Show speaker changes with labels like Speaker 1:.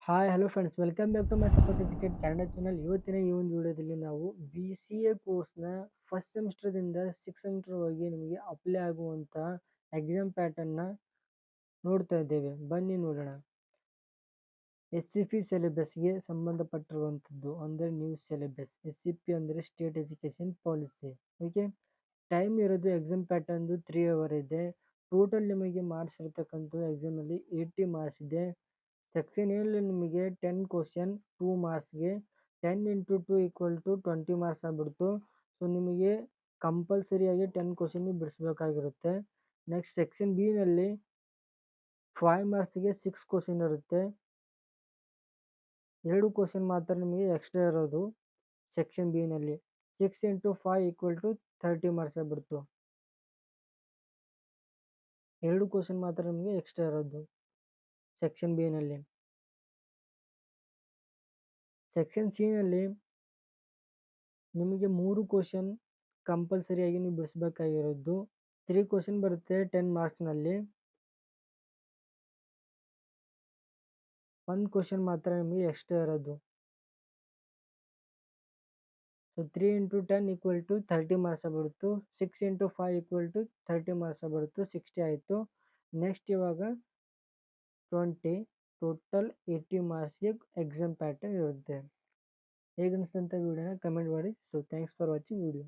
Speaker 1: Hi hello friends, welcome back to my support educate Kannada channel. ಇವತ್ತಿನ ಈ ಒಂದು ವಿಡಿಯೋದಲ್ಲಿ ನಾವು BCA ಕೋರ್ಸ್ನ ಫಸ್ಟ್ ಸೆಮಿಸ್ಟರ್ದಿಂದ 6th ಸೆಮಿಸ್ಟರ್ವರೆಗೆ ನಿಮಗೆ ಅಪ್ಲೈ ಆಗುವಂಥ ಎಕ್ಸಾಮ್ ಪ್ಯಾಟರ್ನ್ನ ನೋಡ್ತಾ ಇದ್ದೇವೆ. ಬನ್ನಿ ನೋಡೋಣ. SCP ಸಿಲೆಬಸ್ಗೆ ಸಂಬಂಧಪಟ್ಟಿರುವಂಥದ್ದು ಅಂದರೆ ನ್ಯೂ ಸಿಲೆಬಸ್. SCP ಅಂದರೆ state education policy. Okay, time ಇರೋದು ಎಕ್ಸಾಮ್ ಪ್ಯಾಟರ್ನ್ದು 3 ಅವರ್ ಇದೆ. ಟೋಟಲ್ ನಿಮಗೆ ಮಾರ್ಕ್ಸ್ ಇರತಕ್ಕಂಥದ್ದು ಎಕ್ಸಾಮಲ್ಲಿ 80 ಮಾರ್ಕ್ಸ್ ಇದೆ. ಸೆಕ್ಷನ್ ಎಲ್ಲಿ ನಿಮಗೆ 10 ಕ್ವಶನ್ 2 ಮಾರ್ಕ್ಸ್ಗೆ 10 ಇಂಟು 2 ಈಕ್ವಲ್ ಟು 20 ಮಾರ್ಕ್ಸ್ ಆಗ್ಬಿಡ್ತು. ಸೊ ನಿಮಗೆ ಕಂಪಲ್ಸರಿಯಾಗಿ 10 ಕ್ವಶನ್ ಬಿಡಿಸ್ಬೇಕಾಗಿರುತ್ತೆ. ನೆಕ್ಸ್ಟ್ ಸೆಕ್ಷನ್ ಬಿ ನಲ್ಲಿ 5 ಮಾರ್ಕ್ಸ್ಗೆ 6 ಕ್ವಶನ್ ಇರುತ್ತೆ. 2 ಕ್ವಶನ್ ಮಾತ್ರ ನಿಮಗೆ ಎಕ್ಸ್ಟ್ರಾ ಇರೋದು ಸೆಕ್ಷನ್ ಬಿ ನಲ್ಲಿ. 6 ಇಂಟು 5 ಈಕ್ವಲ್ ಟು 30 ಮಾರ್ಕ್ಸ್ ಆಗ್ಬಿಡ್ತು. 2 ಕ್ವಶನ್ ಮಾತ್ರ ನಿಮಗೆ ಎಕ್ಸ್ಟ್ರಾ ಇರೋದು ಸೆಕ್ಷನ್ ಬಿ ನಲ್ಲಿ. ಸೆಕ್ಷನ್ ಸಿ ನಲ್ಲಿ ನಿಮಗೆ 3 ಕ್ವಶನ್ ಕಂಪಲ್ಸರಿಯಾಗಿ ನೀವು ಬಿಡಿಸ್ಬೇಕಾಗಿರೋದು. 3 ಕ್ವಶನ್ ಬರುತ್ತೆ 10 ಮಾರ್ಕ್ಸ್ನಲ್ಲಿ. 1 ಕ್ವಶನ್ ಮಾತ್ರ ನಿಮಗೆ ಎಕ್ಸ್ಟ್ರಾ ಇರೋದು. So 3 into 10 equal to 30 marks ಆಗ್ಬಿಡ್ತು. 6 ಇಂಟು 5 ಈಕ್ವಲ್ ಟು 30 ಮಾರ್ಕ್ಸ್ ಆಗ್ಬಿಡ್ತು. 60 ಆಯಿತು. ನೆಕ್ಸ್ಟ್ ಇವಾಗ 20 ಟೋಟಲ್ 80 ಮಾರ್ಕ್ಸ್ಗೆ ಎಕ್ಸಾಮ್ ಪ್ಯಾಟರ್ನ್ ಇರುತ್ತೆ. ಹೇಗೆ ಅನಿಸ್ತಂತ ವಿಡಿಯೋನ ಕಮೆಂಟ್ ಮಾಡಿ. So thanks for watching video.